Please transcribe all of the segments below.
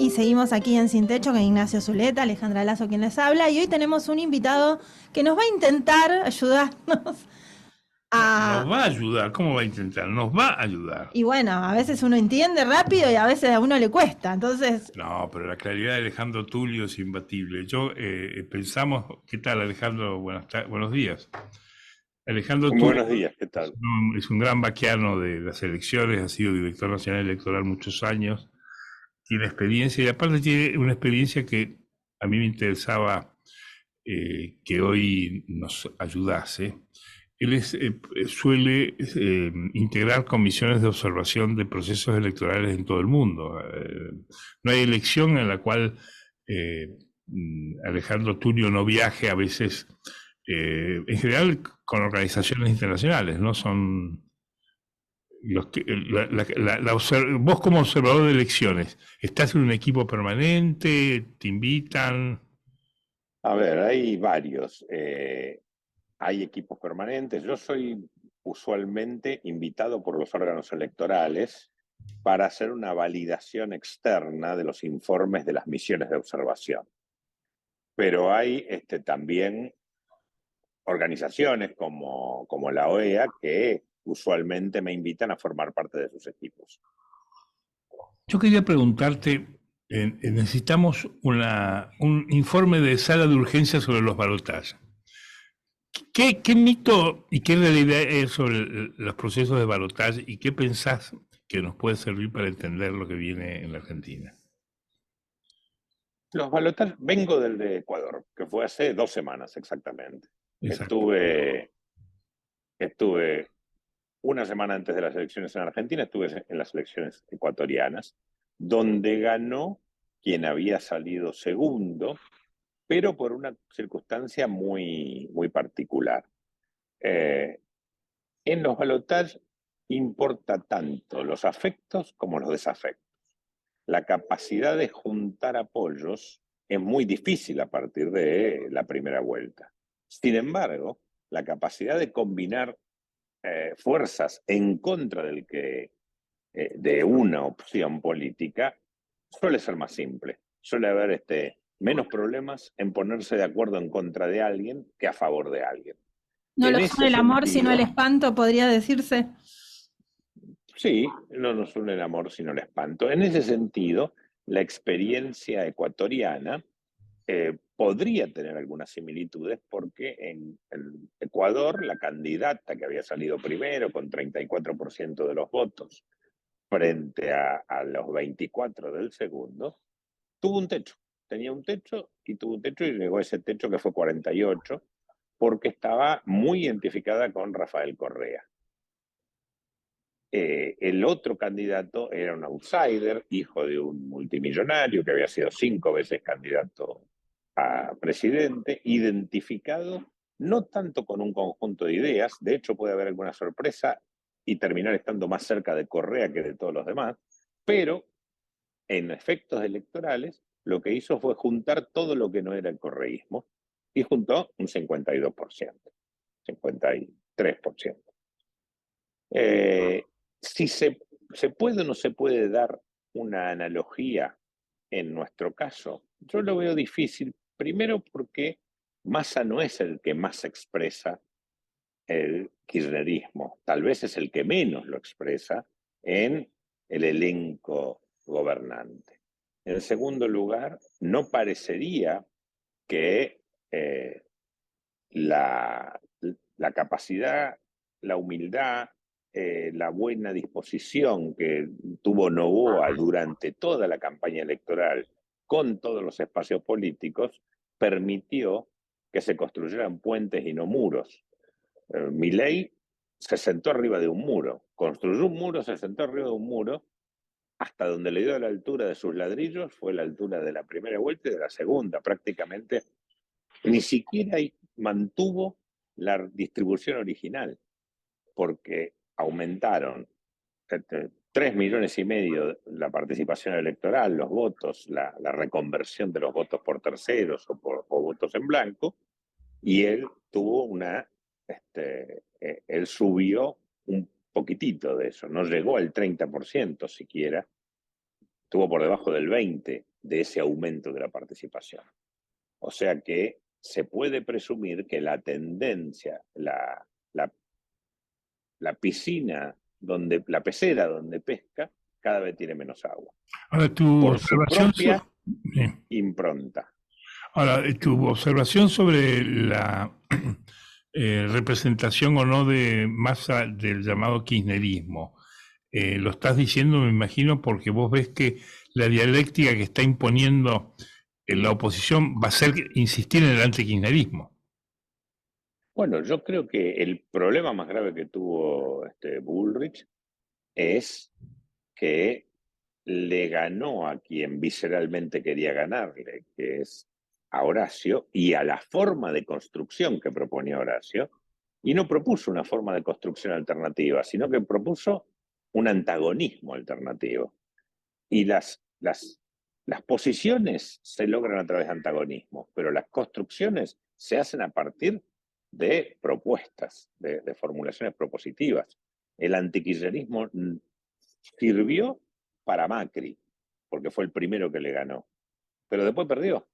Y seguimos aquí en Sin Techo con Ignacio Zuleta, Alejandra Lazo quien les habla, y hoy tenemos un invitado que nos va a intentar ayudarnos No, a... nos va a ayudar. ¿Cómo va a intentar? Nos va a ayudar. Y bueno, a veces uno entiende rápido y a veces a uno le cuesta, entonces... No, pero la claridad de Alejandro Tulio es imbatible. Pensamos, ¿qué tal Alejandro? Buenos días. Alejandro Tulio Buenos días, ¿qué tal? es un gran vaquiano de las elecciones, ha sido director nacional electoral muchos años, tiene experiencia y aparte tiene una experiencia que a mí me interesaba que hoy nos ayudase. Suele integrar comisiones de observación de procesos electorales en todo el mundo. No hay elección en la cual Alejandro Tulio no viaje a veces, en general con organizaciones internacionales, ¿no? Son los que, vos como observador de elecciones, ¿estás en un equipo permanente? ¿Te invitan? A ver, hay varios. Hay equipos permanentes. Yo soy usualmente invitado por los órganos electorales para hacer una validación externa de los informes de las misiones de observación. Pero hay también organizaciones como la OEA que usualmente me invitan a formar parte de sus equipos. Yo quería preguntarte, necesitamos un informe de sala de urgencia sobre los balotajes. ¿Qué mito y qué realidad es sobre los procesos de balotaje y qué pensás que nos puede servir para entender lo que viene en la Argentina? Los balotajes, vengo del de Ecuador, que fue hace 2 semanas exactamente. Exacto. Estuve una semana antes de las elecciones en Argentina, estuve en las elecciones ecuatorianas, donde ganó quien había salido segundo, pero por una circunstancia muy particular. En los balotajes importa tanto los afectos como los desafectos. La capacidad de juntar apoyos es muy difícil a partir de la primera vuelta. Sin embargo, la capacidad de combinar fuerzas en contra de una opción política suele ser más simple. Suele haber menos problemas en ponerse de acuerdo en contra de alguien que a favor de alguien. No En lo son ese el amor, sino el sentido, espanto, podría decirse. sí, no nos une el amor sino el espanto. En ese sentido, la experiencia ecuatoriana podría tener algunas similitudes porque en Ecuador la candidata que había salido primero con 34% de los votos frente a los 24 del segundo, tuvo un techo. Tenía un techo y tuvo un techo y llegó a ese techo que fue 48 porque estaba muy identificada con Rafael Correa. El otro candidato era un outsider, hijo de un multimillonario que había sido 5 veces candidato a presidente, identificado no tanto con un conjunto de ideas, de hecho puede haber alguna sorpresa y terminar estando más cerca de Correa que de todos los demás, pero en efectos electorales lo que hizo fue juntar todo lo que no era el correísmo y juntó un 52%, 53%. Si se puede o no se puede dar una analogía en nuestro caso, yo lo veo difícil, primero porque Massa no es el que más expresa el kirchnerismo, tal vez es el que menos lo expresa en el elenco gobernante. En segundo lugar, no parecería que la, la capacidad, la humildad, la buena disposición que tuvo Noboa durante toda la campaña electoral con todos los espacios políticos permitió que se construyeran puentes y no muros. Milei se sentó arriba de un muro, construyó un muro, se sentó arriba de un muro, hasta donde le dio a la altura de sus ladrillos fue la altura de la primera vuelta y de la segunda, prácticamente ni siquiera mantuvo la distribución original, porque aumentaron 3,5 millones la participación electoral, los votos, la reconversión de los votos por terceros o votos en blanco, y él tuvo él subió un poquitito de eso, no llegó al 30% siquiera, estuvo por debajo del 20% de ese aumento de la participación. O sea que se puede presumir que la tendencia, la piscina, la pecera donde pesca, cada vez tiene menos agua. Ahora, tu Por su observación, propia sí. impronta. Ahora, tu observación sobre la representación o no de Massa del llamado kirchnerismo, lo estás diciendo, me imagino, porque vos ves que la dialéctica que está imponiendo la oposición va a ser insistir en el antikirchnerismo. Bueno, yo creo que el problema más grave que tuvo Bullrich es que le ganó a quien visceralmente quería ganarle, que es a Horacio, y a la forma de construcción que proponía Horacio, y no propuso una forma de construcción alternativa, sino que propuso un antagonismo alternativo. Y las posiciones se logran a través de antagonismos, pero las construcciones se hacen a partir de propuestas, de formulaciones propositivas. El antikirchnerismo sirvió para Macri, porque fue el primero que le ganó, pero después perdió.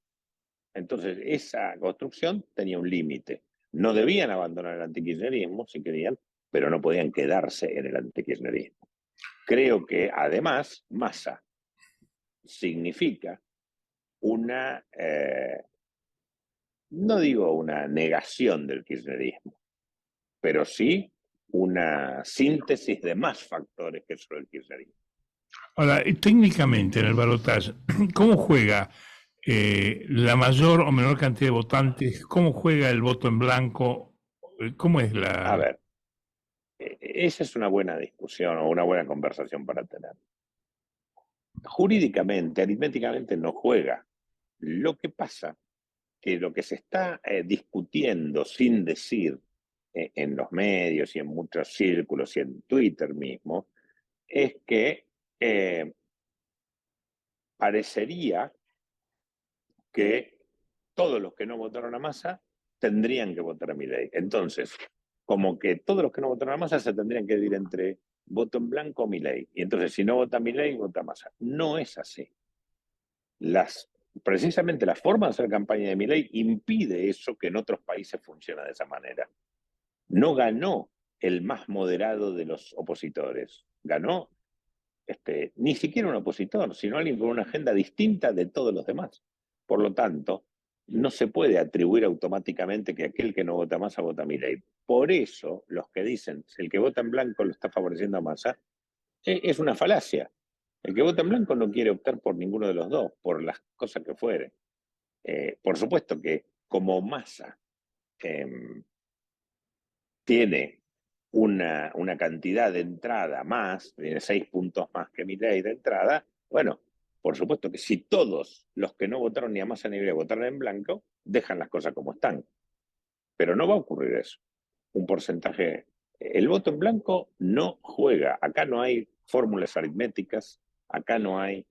Entonces, esa construcción tenía un límite. No debían abandonar el antikirchnerismo si querían, pero no podían quedarse en el antikirchnerismo. Creo que además Massa significa una, no digo una negación del kirchnerismo, pero sí una síntesis de más factores que solo el kirchnerismo. Ahora, técnicamente en el balotaje, ¿cómo juega la mayor o menor cantidad de votantes? ¿Cómo juega el voto en blanco? ¿Cómo es A la...? ver, esa es una buena discusión o una buena conversación para tener. Jurídicamente, aritméticamente no juega. Lo que pasa que lo que se está discutiendo sin decir en los medios y en muchos círculos y en Twitter mismo, es que parecería que todos los que no votaron a Massa tendrían que votar a Milei. Entonces, como que todos los que no votaron a Massa se tendrían que dividir entre voto en blanco o Milei. Y entonces, si no vota Milei, vota Massa. No es así. Precisamente la forma de hacer campaña de Milei impide eso que en otros países funciona de esa manera. No ganó el más moderado de los opositores. Ganó ni siquiera un opositor, sino alguien con una agenda distinta de todos los demás. Por lo tanto, no se puede atribuir automáticamente que aquel que no vota Massa vota a Milei. Por eso, los que dicen el que vota en blanco lo está favoreciendo a Massa, es una falacia. El que vota en blanco no quiere optar por ninguno de los dos, por las cosas que fueren. Por supuesto que como Massa tiene una cantidad de entrada más, tiene 6 puntos más que Milei de entrada, bueno, por supuesto que si todos los que no votaron ni a Massa ni a Milei votaron en blanco, dejan las cosas como están. Pero no va a ocurrir eso. Un porcentaje... El voto en blanco no juega. Acá no hay fórmulas aritméticas, acá no hay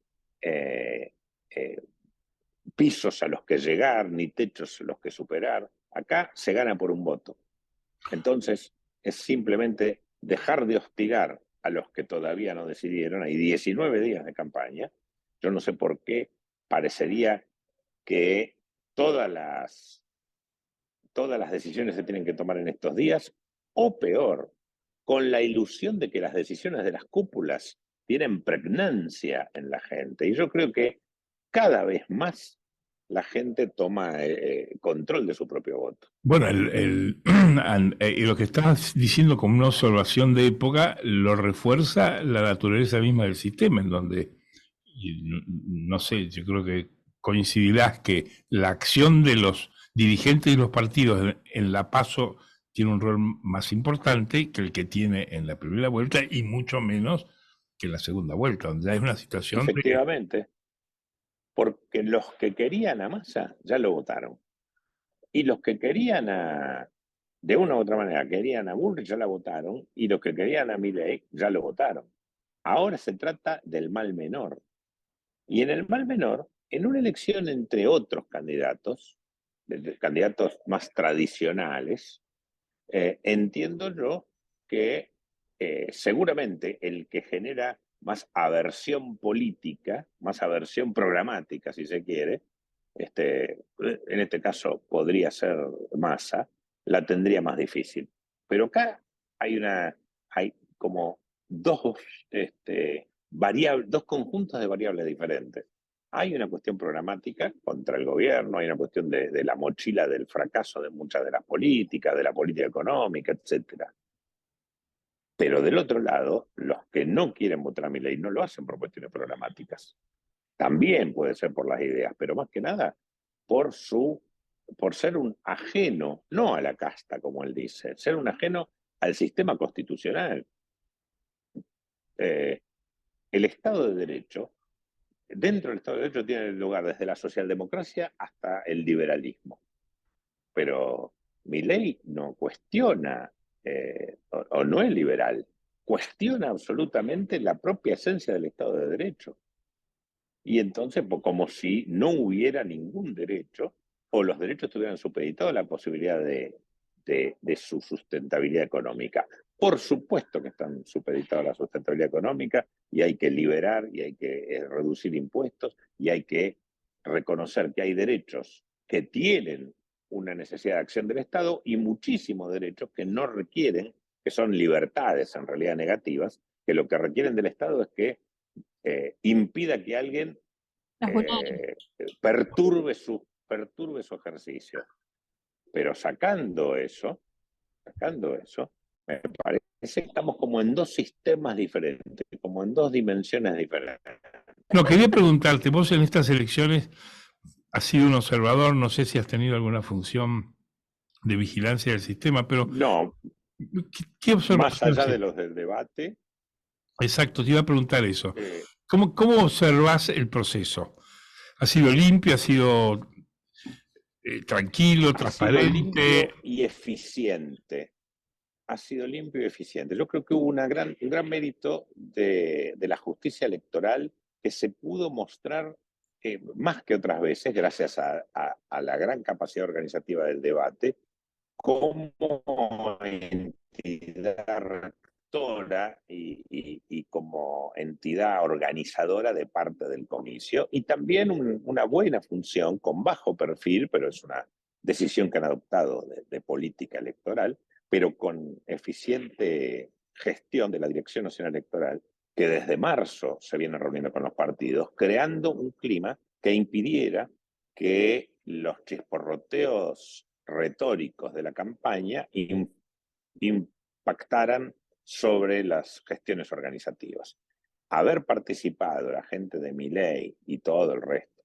pisos a los que llegar, ni techos a los que superar. Acá se gana por un voto. Entonces, es simplemente dejar de hostigar a los que todavía no decidieron. Hay 19 días de campaña. Yo no sé por qué parecería que todas las decisiones se tienen que tomar en estos días, o peor, con la ilusión de que las decisiones de las cúpulas tienen pregnancia en la gente. Y yo creo que cada vez más la gente toma control de su propio voto. Bueno, lo que estás diciendo como una observación de época lo refuerza la naturaleza misma del sistema, en donde, no sé, yo creo que coincidirás que la acción de los dirigentes y los partidos en la PASO tiene un rol más importante que el que tiene en la primera vuelta y mucho menos que en la segunda vuelta, donde hay una situación Efectivamente, porque los que querían a Massa ya lo votaron. Y los que querían de una u otra manera, querían a Bullrich ya la votaron, y los que querían a Milei ya lo votaron. Ahora se trata del mal menor. Y en el mal menor, en una elección entre otros candidatos, candidatos más tradicionales, entiendo yo que seguramente el que genera más aversión política, más aversión programática, si se quiere, en este caso podría ser Massa, la tendría más difícil. Pero acá hay como dos, dos conjuntos de variables diferentes. Hay una cuestión programática contra el gobierno, hay una cuestión de la mochila del fracaso de muchas de las políticas, de la política económica, etcétera. Pero del otro lado, los que no quieren votar a Milei no lo hacen por cuestiones programáticas. También puede ser por las ideas, pero más que nada por ser un ajeno, no a la casta, como él dice, ser un ajeno al sistema constitucional. El Estado de Derecho, dentro del Estado de Derecho tiene lugar desde la socialdemocracia hasta el liberalismo. Pero Milei no cuestiona, o no es liberal, cuestiona absolutamente la propia esencia del Estado de Derecho. Y entonces, pues, como si no hubiera ningún derecho, o los derechos estuvieran supeditados a la posibilidad de su sustentabilidad económica. Por supuesto que están supeditados a la sustentabilidad económica y hay que liberar y hay que reducir impuestos y hay que reconocer que hay derechos que tienen una necesidad de acción del Estado y muchísimos derechos que no requieren, que son libertades en realidad negativas, que lo que requieren del Estado es que impida que alguien perturbe su ejercicio. Pero sacando eso, me parece que estamos como en dos sistemas diferentes, como en dos dimensiones diferentes. No, quería preguntarte, vos en estas elecciones has sido un observador, no sé si has tenido alguna función de vigilancia del sistema, pero no, ¿qué más allá observación? de los del debate. Exacto, te iba a preguntar eso. ¿Cómo observás el proceso? ¿Ha sido limpio? ¿Ha sido tranquilo, transparente? Ha sido limpio y eficiente. Ha sido limpio y eficiente. Yo creo que hubo un gran mérito de la justicia electoral que se pudo mostrar más que otras veces, gracias a la gran capacidad organizativa del debate, como entidad rectora y como entidad organizadora de parte del comicio, y también una buena función con bajo perfil, pero es una decisión que han adoptado de política electoral, pero con eficiente gestión de la Dirección Nacional Electoral, que desde marzo se viene reuniendo con los partidos, creando un clima que impidiera que los chisporroteos retóricos de la campaña impactaran sobre las gestiones organizativas. Haber participado la gente de Milei y todo el resto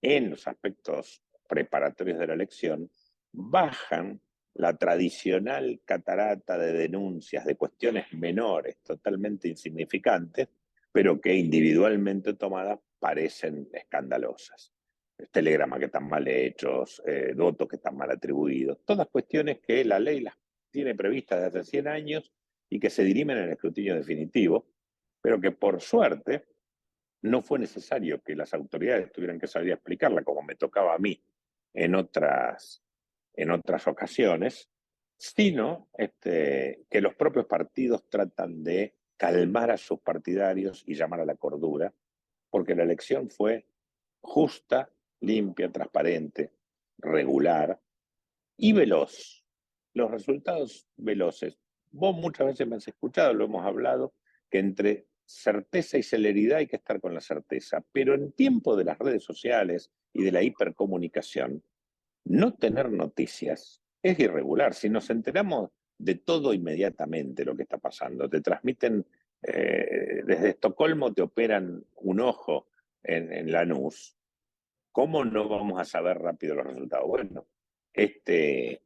en los aspectos preparatorios de la elección bajan la tradicional catarata de denuncias de cuestiones menores, totalmente insignificantes, pero que individualmente tomadas parecen escandalosas. Telegramas que están mal hechos, votos que están mal atribuidos, todas cuestiones que la ley las tiene previstas desde hace 100 años y que se dirimen en el escrutinio definitivo, pero que por suerte no fue necesario que las autoridades tuvieran que salir a explicarla, como me tocaba a mí en otras ocasiones, sino que los propios partidos tratan de calmar a sus partidarios y llamar a la cordura, porque la elección fue justa, limpia, transparente, regular y veloz. Los resultados veloces. Vos muchas veces me has escuchado, lo hemos hablado, que entre certeza y celeridad hay que estar con la certeza, pero en tiempo de las redes sociales y de la hipercomunicación, no tener noticias es irregular. Si nos enteramos de todo inmediatamente lo que está pasando, te transmiten, desde Estocolmo te operan un ojo en Lanús, ¿cómo no vamos a saber rápido los resultados? Bueno, este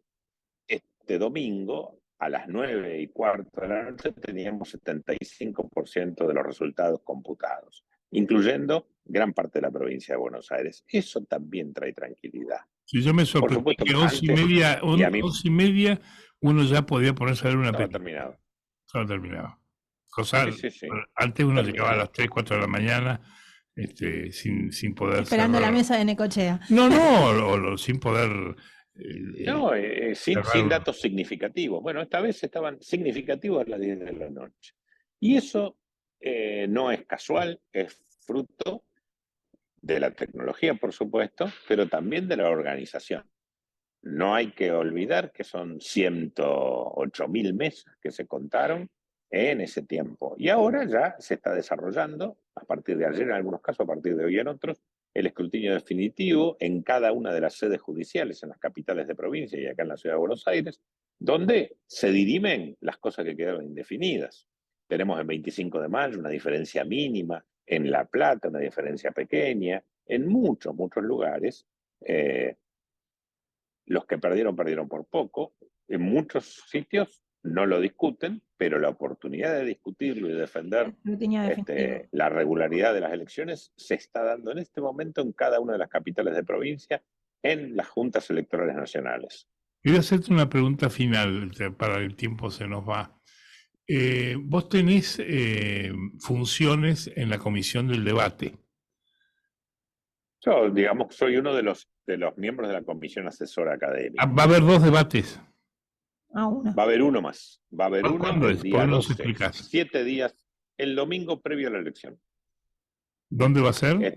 domingo a las 9:15 de la noche teníamos 75% de los resultados computados, incluyendo gran parte de la provincia de Buenos Aires. Eso también trae tranquilidad. Sí, yo me sorprendí supuesto, que 11:30 uno ya podía ponerse a ver una estaba película. terminado. Estaba terminado. Cosa, Sí. antes uno Terminado. llegaba a las 3, 4 de la mañana sin poder esperando cerrar. la mesa de Necochea. No, sin poder. Sin datos significativos. Bueno, esta vez estaban significativos a las 10 de la noche. Y eso no es casual, es fruto de la tecnología, por supuesto, pero también de la organización. No hay que olvidar que son 108.000 mesas que se contaron en ese tiempo. Y ahora ya se está desarrollando, a partir de ayer en algunos casos, a partir de hoy en otros, el escrutinio definitivo en cada una de las sedes judiciales, en las capitales de provincia y acá en la ciudad de Buenos Aires, donde se dirimen las cosas que quedaron indefinidas. Tenemos el 25 de mayo una diferencia mínima, en La Plata una diferencia pequeña, en muchos, muchos lugares. Los que perdieron, perdieron por poco. En muchos sitios no lo discuten, pero la oportunidad de discutirlo y defender la regularidad de las elecciones se está dando en este momento en cada una de las capitales de provincia, en las juntas electorales nacionales. Quiero hacerte una pregunta final, para el tiempo se nos va. Vos tenés funciones en la comisión del debate. Yo, digamos, soy uno de los miembros de la comisión asesora académica. Va a haber 2 debates. Uno. Va a haber uno más. Va a haber uno ¿Cuándo el es? día ¿Por qué no nos 12, explicás? 7 días, el domingo previo a la elección. ¿Dónde va a ser?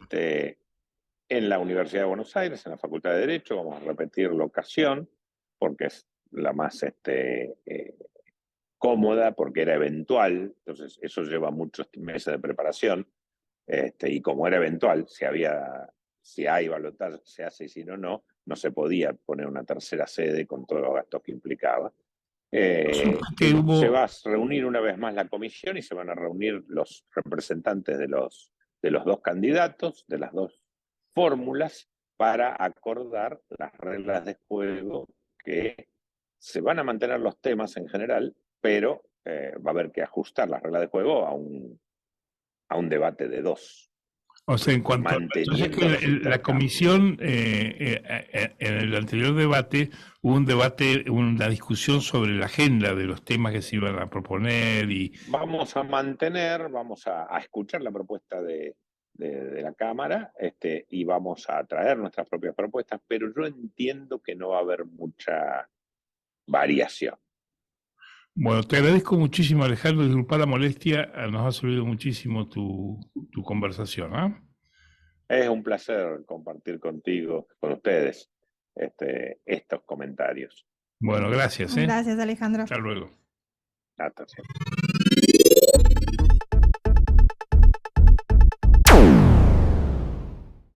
En la Universidad de Buenos Aires, en la Facultad de Derecho. Vamos a repetir locación, porque es la más cómoda, porque era eventual, entonces eso lleva muchos meses de preparación, y como era eventual, si hay balotaje, se hace, y si no, no se podía poner una tercera sede con todos los gastos que implicaba. Se va a reunir una vez más la comisión y se van a reunir los representantes de los 2 candidatos, de las 2 fórmulas, para acordar las reglas de juego, que se van a mantener los temas en general, pero va a haber que ajustar las reglas de juego a un debate de 2. O sea, en cuanto a la comisión, en el anterior debate, hubo un debate, una discusión sobre la agenda de los temas que se iban a proponer. Vamos a escuchar la propuesta de la Cámara, y vamos a traer nuestras propias propuestas, pero yo entiendo que no va a haber mucha variación. Bueno, te agradezco muchísimo, Alejandro, disculpa la molestia, nos ha servido muchísimo tu conversación, ¿eh? Es un placer compartir contigo, con ustedes, estos comentarios. Bueno, gracias. Gracias, Alejandro. Hasta luego. Hasta siempre.